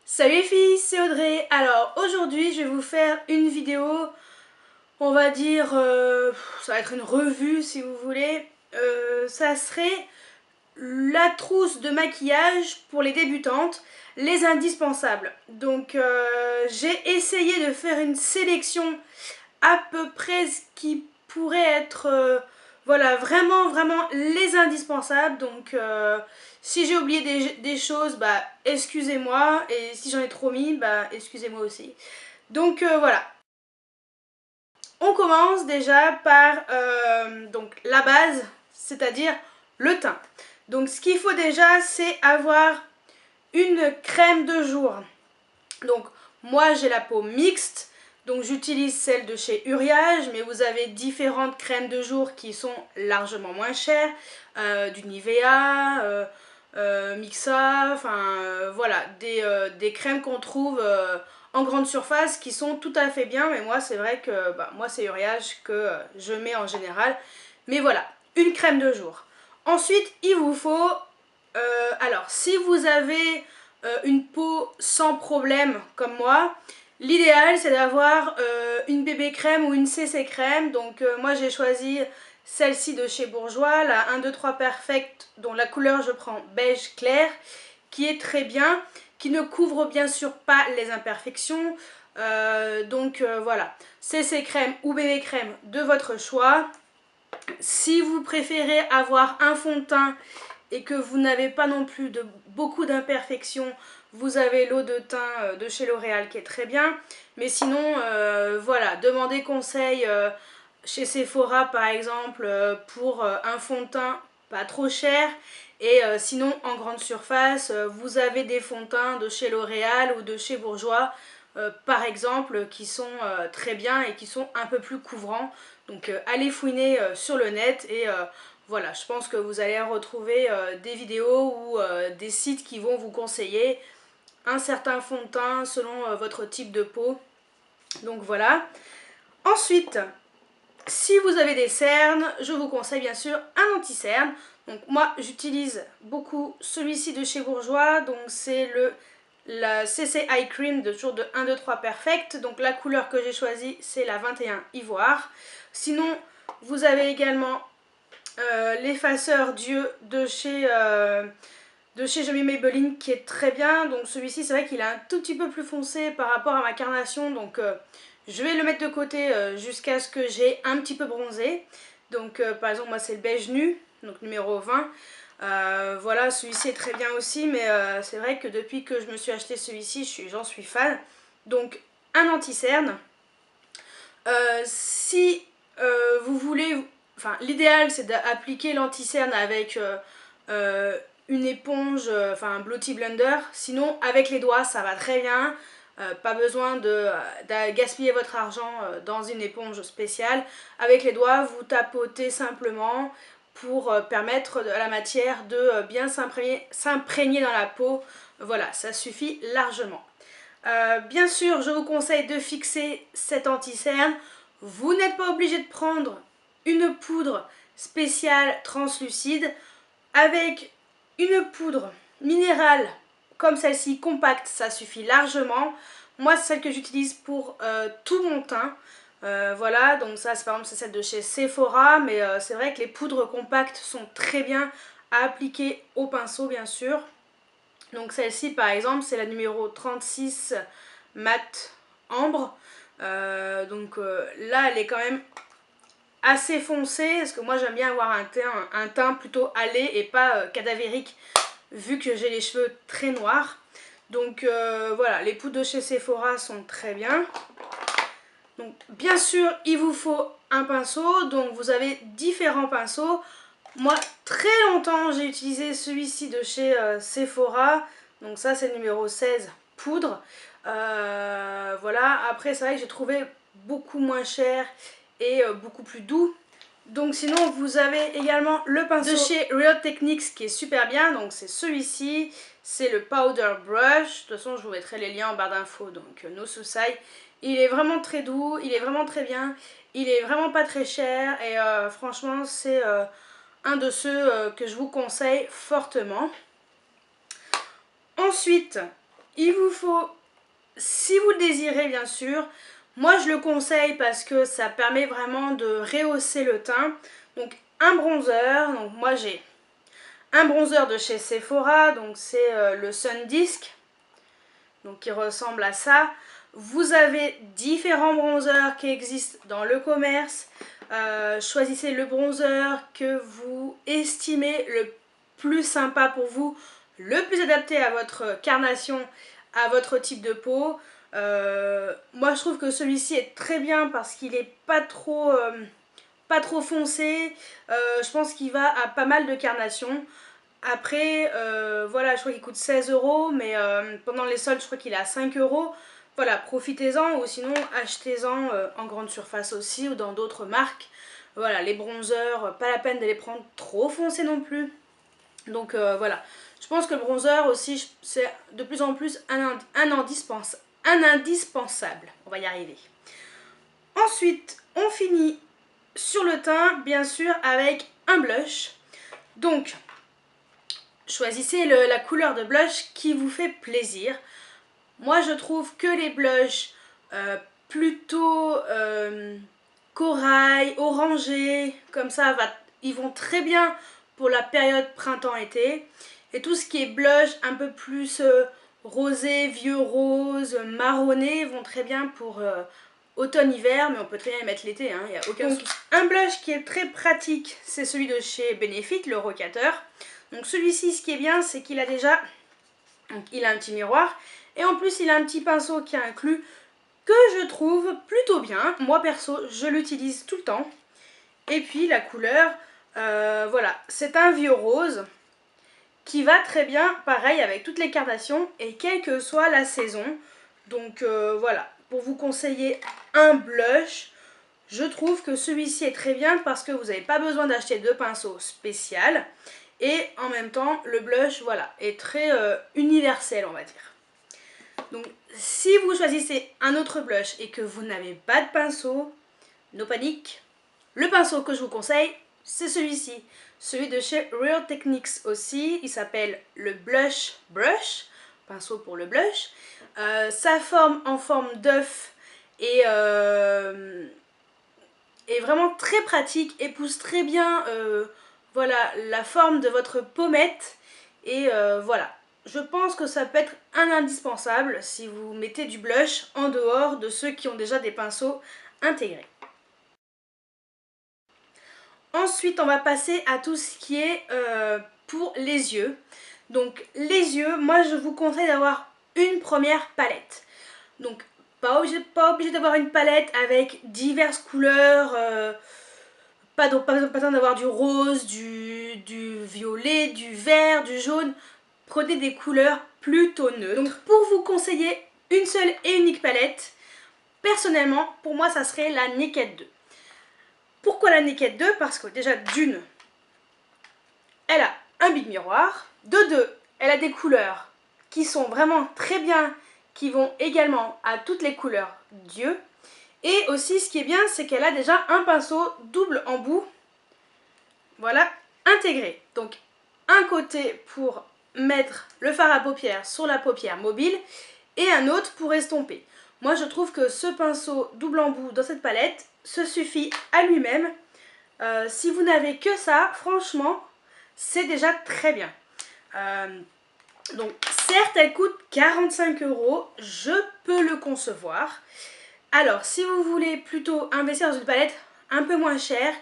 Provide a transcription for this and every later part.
Salut les filles, c'est Audrey. Alors aujourd'hui je vais vous faire une vidéo, on va dire, ça va être une revue si vous voulez. Ça serait la trousse de maquillage pour les débutantes, les indispensables. Donc j'ai essayé de faire une sélection à peu près ce qui pourrait être voilà, vraiment les indispensables. Donc si j'ai oublié des choses, bah excusez-moi, et si j'en ai trop mis, bah excusez-moi aussi. Donc voilà, on commence déjà par donc la base, c'est-à-dire le teint. Donc ce qu'il faut déjà, c'est avoir une crème de jour. Donc moi j'ai la peau mixte, donc j'utilise celle de chez Uriage, mais vous avez différentes crèmes de jour qui sont largement moins chères, du Nivea, Mixa, enfin voilà, des crèmes qu'on trouve en grande surface qui sont tout à fait bien, mais moi c'est vrai que moi c'est Uriage que je mets en général. Mais voilà, une crème de jour. Ensuite il vous faut, alors si vous avez une peau sans problème comme moi, l'idéal c'est d'avoir une bébé crème ou une CC crème. Donc moi j'ai choisi celle-ci de chez Bourjois, la 1, 2, 3 Perfect, dont la couleur je prends beige clair, qui est très bien, qui ne couvre bien sûr pas les imperfections. Donc voilà, CC crème ou bébé crème de votre choix. Si vous préférez avoir un fond de teint et que vous n'avez pas non plus beaucoup d'imperfections, vous avez l'eau de teint de chez L'Oréal qui est très bien. Mais sinon, voilà, demandez conseil chez Sephora par exemple pour un fond de teint pas trop cher. Et sinon, en grande surface, vous avez des fonds de teint de chez L'Oréal ou de chez Bourjois, par exemple, qui sont très bien et qui sont un peu plus couvrants. Donc allez fouiner sur le net et voilà, je pense que vous allez retrouver des vidéos ou des sites qui vont vous conseiller un certain fond de teint selon votre type de peau. Donc voilà. Ensuite, si vous avez des cernes, je vous conseille bien sûr un anti-cerne. Donc moi j'utilise beaucoup celui-ci de chez Bourjois, donc c'est la CC Eye Cream de toujours de 1, 2, 3 Perfect. Donc la couleur que j'ai choisie c'est la 21 Ivoire. Sinon vous avez également l'effaceur Dieu de chez Jamie Maybelline qui est très bien. Donc celui-ci c'est vrai qu'il est un tout petit peu plus foncé par rapport à ma carnation, donc je vais le mettre de côté jusqu'à ce que j'ai un petit peu bronzé. Donc par exemple moi c'est le beige nu, donc numéro 20. Voilà, celui-ci est très bien aussi, mais c'est vrai que depuis que je me suis acheté celui-ci, j'en suis fan. Donc un anti-cerne. Si vous voulez, enfin l'idéal c'est d'appliquer l'anti-cerne avec une éponge, enfin un Beauty Blender. Sinon avec les doigts ça va très bien. Pas besoin de gaspiller votre argent dans une éponge spéciale. Avec les doigts vous tapotez simplement pour permettre à la matière de bien s'imprégner dans la peau. Voilà, ça suffit largement. Bien sûr, je vous conseille de fixer cet anti-cerne. Vous n'êtes pas obligé de prendre une poudre spéciale translucide. Avec une poudre minérale comme celle-ci, compacte, ça suffit largement. Moi, c'est celle que j'utilise pour tout mon teint. Voilà, donc ça, par exemple, c'est celle de chez Sephora, mais c'est vrai que les poudres compactes sont très bien à appliquer au pinceau, bien sûr. Donc celle-ci par exemple c'est la numéro 36 mat ambre. Donc là elle est quand même assez foncée parce que moi j'aime bien avoir un teint plutôt hâlé et pas cadavérique vu que j'ai les cheveux très noirs. Donc voilà, les poudres de chez Sephora sont très bien. Donc bien sûr il vous faut un pinceau, donc vous avez différents pinceaux. Moi, très longtemps, j'ai utilisé celui-ci de chez Sephora. Donc ça, c'est le numéro 16, poudre. Voilà, après, c'est vrai que j'ai trouvé beaucoup moins cher et beaucoup plus doux. Donc sinon, vous avez également le pinceau de chez Real Techniques qui est super bien. Donc c'est celui-ci, c'est le Powder Brush. De toute façon, je vous mettrai les liens en barre d'infos, donc no souci. Il est vraiment très doux, il est vraiment très bien. Il est vraiment pas très cher et franchement, c'est un de ceux que je vous conseille fortement. Ensuite, il vous faut, si vous le désirez bien sûr, moi je le conseille parce que ça permet vraiment de rehausser le teint. Donc un bronzer, donc moi j'ai un bronzer de chez Sephora, donc c'est le Sun Disc, donc qui ressemble à ça. Vous avez différents bronzers qui existent dans le commerce. Choisissez le bronzer que vous estimez le plus sympa pour vous, le plus adapté à votre carnation, à votre type de peau. Moi je trouve que celui-ci est très bien parce qu'il est pas trop foncé. Je pense qu'il va à pas mal de carnations. Après, voilà, je crois qu'il coûte 16 €, mais pendant les soldes, je crois qu'il est à 5 €. Voilà, profitez-en ou sinon achetez-en en grande surface aussi ou dans d'autres marques. Voilà, les bronzers, pas la peine de les prendre trop foncés non plus. Donc voilà, je pense que le bronzer aussi, c'est de plus en plus un indispensable. On va y arriver. Ensuite, on finit sur le teint, bien sûr, avec un blush. Donc, choisissez la couleur de blush qui vous fait plaisir. Moi je trouve que les blushs plutôt corail, orangé, comme ça, ils vont très bien pour la période printemps-été. Et tout ce qui est blush un peu plus rosé, vieux rose, marronné vont très bien pour automne-hiver, mais on peut très bien les mettre l'été, hein, y a aucun souci. Un blush qui est très pratique, c'est celui de chez Benefit, le rocateur. Donc celui-ci, ce qui est bien, c'est qu'il a déjà, donc il a un petit miroir, et en plus il a un petit pinceau qui est inclus, que je trouve plutôt bien. Moi perso, je l'utilise tout le temps. Et puis la couleur, voilà, c'est un vieux rose, qui va très bien, pareil, avec toutes les carnations, et quelle que soit la saison. Donc voilà, pour vous conseiller un blush, je trouve que celui-ci est très bien parce que vous n'avez pas besoin d'acheter de pinceau spécial. Et en même temps, le blush, voilà, est très universel, on va dire. Donc, si vous choisissez un autre blush et que vous n'avez pas de pinceau, no panique. Le pinceau que je vous conseille, c'est celui-ci. Celui de chez Real Techniques aussi. Il s'appelle le Blush Brush. Pinceau pour le blush. Sa forme en forme d'œuf est vraiment très pratique. Épouse très bien voilà, la forme de votre pommette. Et voilà. Je pense que ça peut être un indispensable si vous mettez du blush en dehors de ceux qui ont déjà des pinceaux intégrés. Ensuite, on va passer à tout ce qui est pour les yeux. Donc les yeux, moi je vous conseille d'avoir une première palette. Donc pas obligé d'avoir une palette avec diverses couleurs. Pas besoin d'avoir du rose, du violet, du vert, du jaune. Prenez des couleurs plutôt neutres. Donc pour vous conseiller une seule et unique palette, personnellement, pour moi ça serait la Naked 2. Pourquoi la Naked 2? Parce que déjà d'une, elle a un big miroir. De deux, elle a des couleurs qui sont vraiment très bien, qui vont également à toutes les couleurs d'yeux. Et aussi ce qui est bien, c'est qu'elle a déjà un pinceau double embout, voilà, intégré. Donc un côté pour mettre le fard à paupières sur la paupière mobile et un autre pour estomper. Moi je trouve que ce pinceau double embout dans cette palette se suffit à lui-même. Si vous n'avez que ça, franchement, c'est déjà très bien. Donc certes elle coûte 45 €, je peux le concevoir. Alors si vous voulez plutôt investir dans une palette un peu moins chère,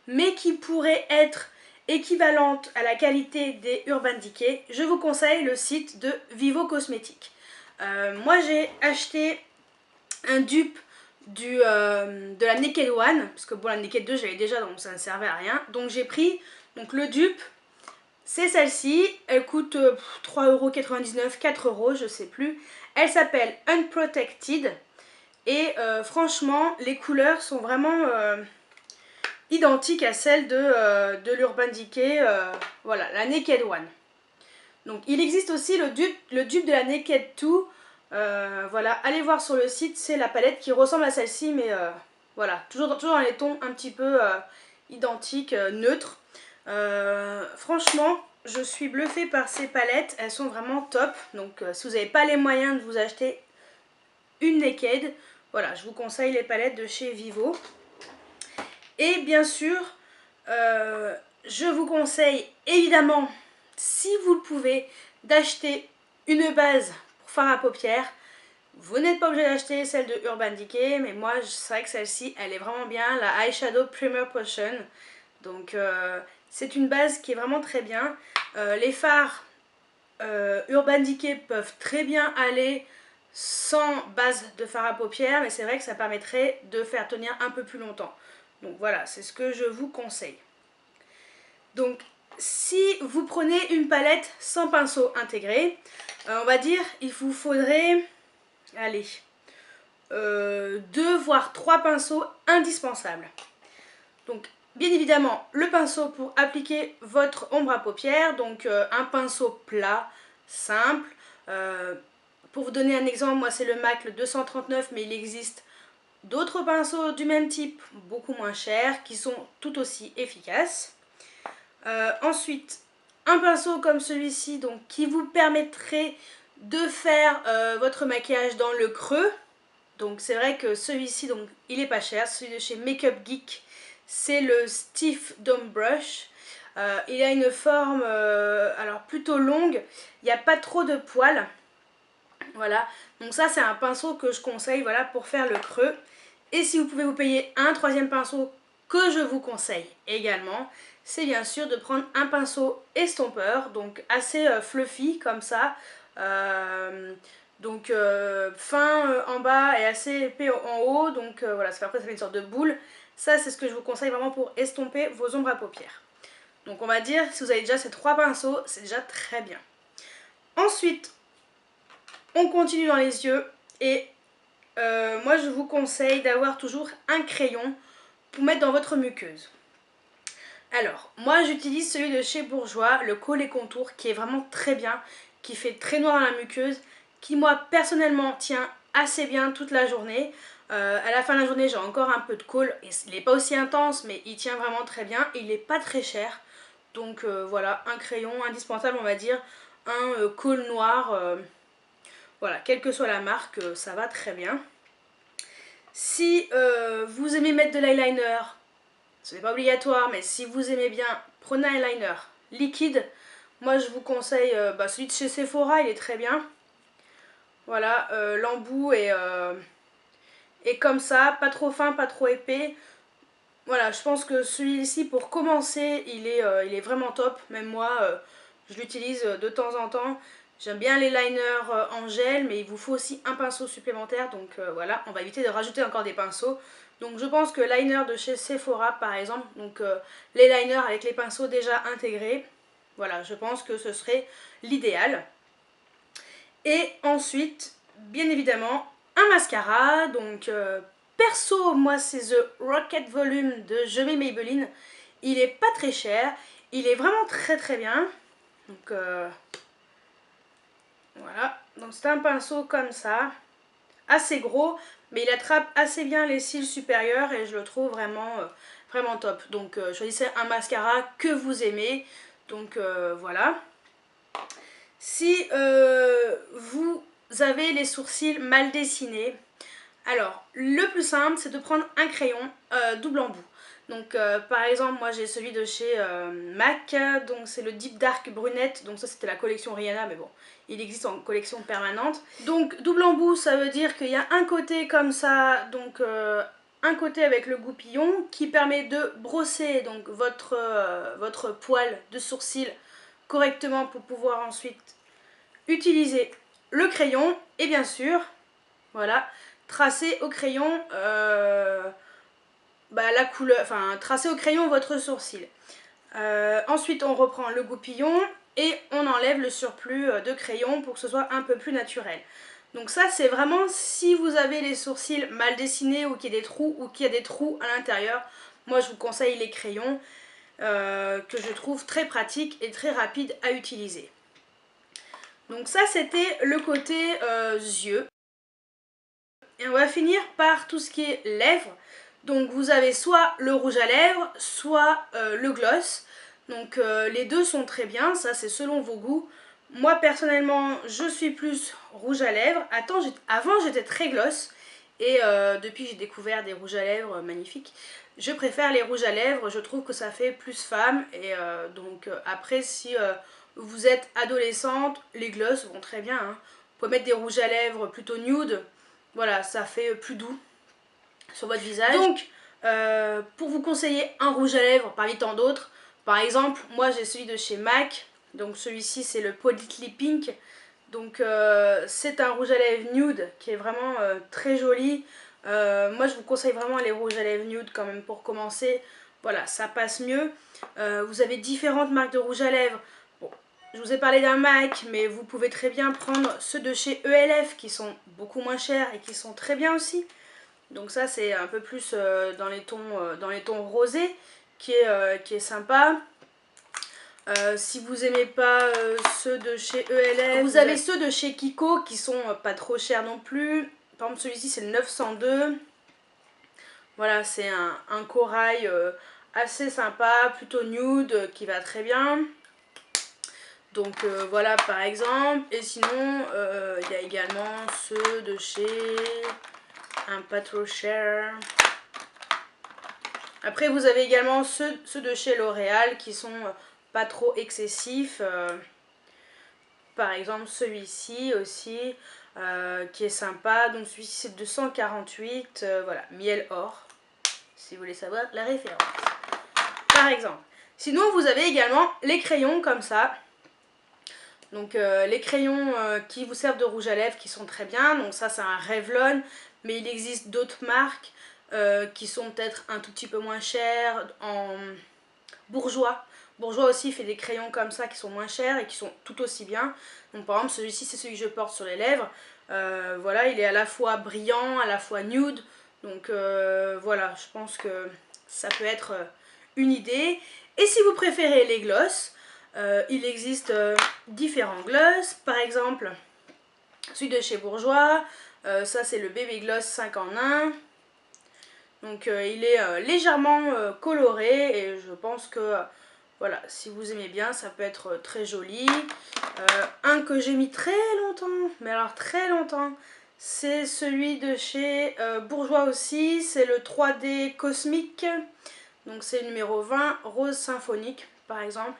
mais qui pourrait être équivalente à la qualité des Urban Decay, je vous conseille le site de Vivo Cosmetics. Moi j'ai acheté un dupe de la Naked One, parce que bon, la Naked 2 j'avais déjà, donc ça ne servait à rien. Donc j'ai pris donc le dupe, c'est celle-ci, elle coûte 3,99 €, 4 €, je sais plus. Elle s'appelle Unprotected et franchement les couleurs sont vraiment identiques à celles de l'Urban Decay, voilà, la Naked One. Donc il existe aussi le dupe de la Naked 2. Voilà, allez voir sur le site, c'est la palette qui ressemble à celle-ci, mais voilà, toujours dans les tons un petit peu identiques, neutres. Franchement, je suis bluffée par ces palettes, elles sont vraiment top. Donc si vous n'avez pas les moyens de vous acheter une Naked, voilà, je vous conseille les palettes de chez Vivo. Et bien sûr, je vous conseille évidemment, si vous le pouvez, d'acheter une base pour fard à paupières. Vous n'êtes pas obligé d'acheter celle de Urban Decay, mais moi c'est vrai que celle-ci elle est vraiment bien, la Eyeshadow Primer Potion. Donc c'est une base qui est vraiment très bien. Les fards Urban Decay peuvent très bien aller sans base de fard à paupières, mais c'est vrai que ça permettrait de faire tenir un peu plus longtemps. Donc voilà, c'est ce que je vous conseille. Donc si vous prenez une palette sans pinceau intégré, on va dire il vous faudrait, allez, 2 voire 3 pinceaux indispensables. Donc bien évidemment le pinceau pour appliquer votre ombre à paupières, donc un pinceau plat, simple. Pour vous donner un exemple, moi c'est le MAC le 239, mais il existe d'autres pinceaux du même type, beaucoup moins chers, qui sont tout aussi efficaces. Ensuite, un pinceau comme celui-ci, donc qui vous permettrait de faire votre maquillage dans le creux. Donc c'est vrai que celui-ci, donc il est pas cher, celui de chez Makeup Geek, c'est le Stiff Dome Brush. Il a une forme alors plutôt longue, il n'y a pas trop de poils. Voilà, donc ça c'est un pinceau que je conseille, voilà, pour faire le creux. Et si vous pouvez vous payer un troisième pinceau que je vous conseille également, c'est bien sûr de prendre un pinceau estompeur, donc assez fluffy comme ça. Donc fin en bas et assez épais en haut, donc voilà, après ça fait une sorte de boule. Ça c'est ce que je vous conseille vraiment pour estomper vos ombres à paupières. Donc on va dire, si vous avez déjà ces 3 pinceaux, c'est déjà très bien. Ensuite, on continue dans les yeux et moi je vous conseille d'avoir toujours un crayon pour mettre dans votre muqueuse. Alors, moi j'utilise celui de chez Bourjois, le Collet Contour, qui est vraiment très bien, qui fait très noir dans la muqueuse, qui moi personnellement tient assez bien toute la journée. À la fin de la journée j'ai encore un peu de colle, et il n'est pas aussi intense mais il tient vraiment très bien, et il n'est pas très cher. Donc voilà, un crayon indispensable on va dire, un col noir, voilà, quelle que soit la marque, ça va très bien. Si vous aimez mettre de l'eyeliner, ce n'est pas obligatoire, mais si vous aimez bien, prenez un eyeliner liquide. Moi je vous conseille celui de chez Sephora, il est très bien. Voilà, l'embout est comme ça, pas trop fin, pas trop épais. Voilà, je pense que celui-ci pour commencer, il est vraiment top. Même moi, je l'utilise de temps en temps. J'aime bien les liners en gel, mais il vous faut aussi un pinceau supplémentaire. Donc voilà, on va éviter de rajouter encore des pinceaux. Donc je pense que liner de chez Sephora par exemple, donc les liners avec les pinceaux déjà intégrés, voilà, je pense que ce serait l'idéal. Et ensuite, bien évidemment, un mascara. Donc perso, moi c'est The Rocket Volume de Je mets Maybelline. Il est pas très cher, il est vraiment très très bien. Donc voilà, donc c'est un pinceau comme ça, assez gros, mais il attrape assez bien les cils supérieurs et je le trouve vraiment, vraiment top. Donc choisissez un mascara que vous aimez, donc voilà. Si vous avez les sourcils mal dessinés, alors le plus simple c'est de prendre un crayon double embout. Donc par exemple moi j'ai celui de chez MAC, donc c'est le Deep Dark Brunette, donc ça c'était la collection Rihanna, mais bon il existe en collection permanente. Donc double embout ça veut dire qu'il y a un côté comme ça, donc un côté avec le goupillon qui permet de brosser donc votre poil de sourcil correctement pour pouvoir ensuite utiliser le crayon et bien sûr voilà, tracer au crayon la couleur, enfin tracer au crayon votre sourcil. Ensuite on reprend le goupillon et on enlève le surplus de crayon pour que ce soit un peu plus naturel. Donc ça c'est vraiment si vous avez les sourcils mal dessinés ou qu'il y a des trous ou qu'il y a des trous à l'intérieur. Moi je vous conseille les crayons que je trouve très pratiques et très rapides à utiliser. Donc ça c'était le côté yeux. Et on va finir par tout ce qui est lèvres. Donc vous avez soit le rouge à lèvres, soit le gloss. Donc les deux sont très bien, ça c'est selon vos goûts. Moi personnellement je suis plus rouge à lèvres. Avant j'étais très gloss et depuis que j'ai découvert des rouges à lèvres magnifiques, je préfère les rouges à lèvres, je trouve que ça fait plus femme. Et après si vous êtes adolescente, les gloss vont très bien, hein. Vous pouvez mettre des rouges à lèvres plutôt nude, voilà, ça fait plus doux sur votre visage. Donc pour vous conseiller un rouge à lèvres parmi tant d'autres, par exemple moi j'ai celui de chez MAC, donc celui-ci c'est le Politely Pink. Donc c'est un rouge à lèvres nude qui est vraiment très joli. Moi je vous conseille vraiment les rouges à lèvres nude quand même pour commencer. Voilà, ça passe mieux. Vous avez différentes marques de rouge à lèvres. Bon, je vous ai parlé d'un MAC, mais vous pouvez très bien prendre ceux de chez ELF qui sont beaucoup moins chers et qui sont très bien aussi. Donc ça c'est un peu plus dans les tons rosés qui est sympa. Si vous aimez pas ceux de chez ELF, vous avez ceux de chez Kiko qui sont pas trop chers non plus. Par exemple celui-ci c'est le 902. Voilà, c'est un corail assez sympa, plutôt nude, qui va très bien. Donc voilà par exemple. Et sinon il y a également ceux de chez un pas trop cher. Après vous avez également ceux de chez L'Oréal qui sont pas trop excessifs. Par exemple celui-ci aussi qui est sympa. Donc celui-ci c'est 248. Voilà, miel or. Si vous voulez savoir la référence. Par exemple. Sinon vous avez également les crayons comme ça. Donc les crayons qui vous servent de rouge à lèvres qui sont très bien. Donc ça c'est un Revlon. Mais il existe d'autres marques qui sont peut-être un tout petit peu moins chères. En Bourjois. Bourjois aussi fait des crayons comme ça qui sont moins chers et qui sont tout aussi bien. Donc par exemple celui-ci c'est celui que je porte sur les lèvres. Voilà, il est à la fois brillant, à la fois nude. Donc voilà, je pense que ça peut être une idée. Et si vous préférez les gloss, il existe différents gloss. Par exemple, celui de chez Bourjois, ça c'est le Baby Gloss 5 en 1. Donc il est légèrement coloré et je pense que voilà, si vous aimez bien, ça peut être très joli. Un que j'ai mis très longtemps, mais alors très longtemps, c'est celui de chez Bourjois aussi. C'est le 3D Cosmique. Donc c'est le numéro 20, Rose Symphonique par exemple.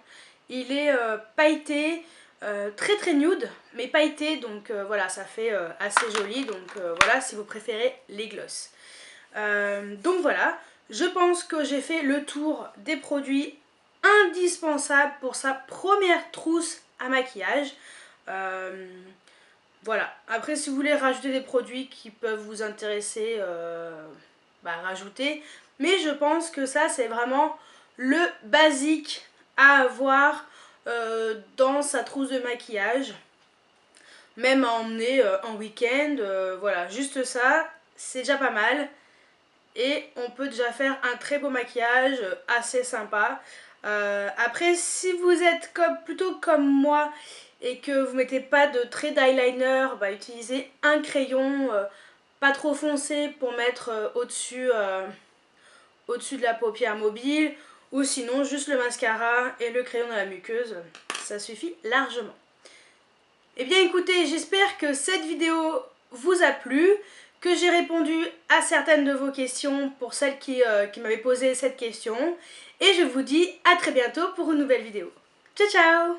Il est pailleté, très très nude, mais pailleté. Donc voilà, ça fait assez joli. Donc voilà, si vous préférez les gloss. Donc voilà, je pense que j'ai fait le tour des produits indispensables pour sa première trousse à maquillage. Voilà, après si vous voulez rajouter des produits qui peuvent vous intéresser, rajoutez. Mais je pense que ça c'est vraiment le basique à avoir dans sa trousse de maquillage. Même à emmener en week-end, voilà, juste ça, c'est déjà pas mal. Et on peut déjà faire un très beau maquillage assez sympa. Après si vous êtes plutôt comme moi et que vous mettez pas de trait d'eyeliner, utilisez un crayon pas trop foncé pour mettre au-dessus de la paupière mobile. Ou sinon juste le mascara et le crayon dans la muqueuse, ça suffit largement. Eh bien écoutez, j'espère que cette vidéo vous a plu, que j'ai répondu à certaines de vos questions pour celles qui m'avaient posé cette question. Et je vous dis à très bientôt pour une nouvelle vidéo. Ciao ciao!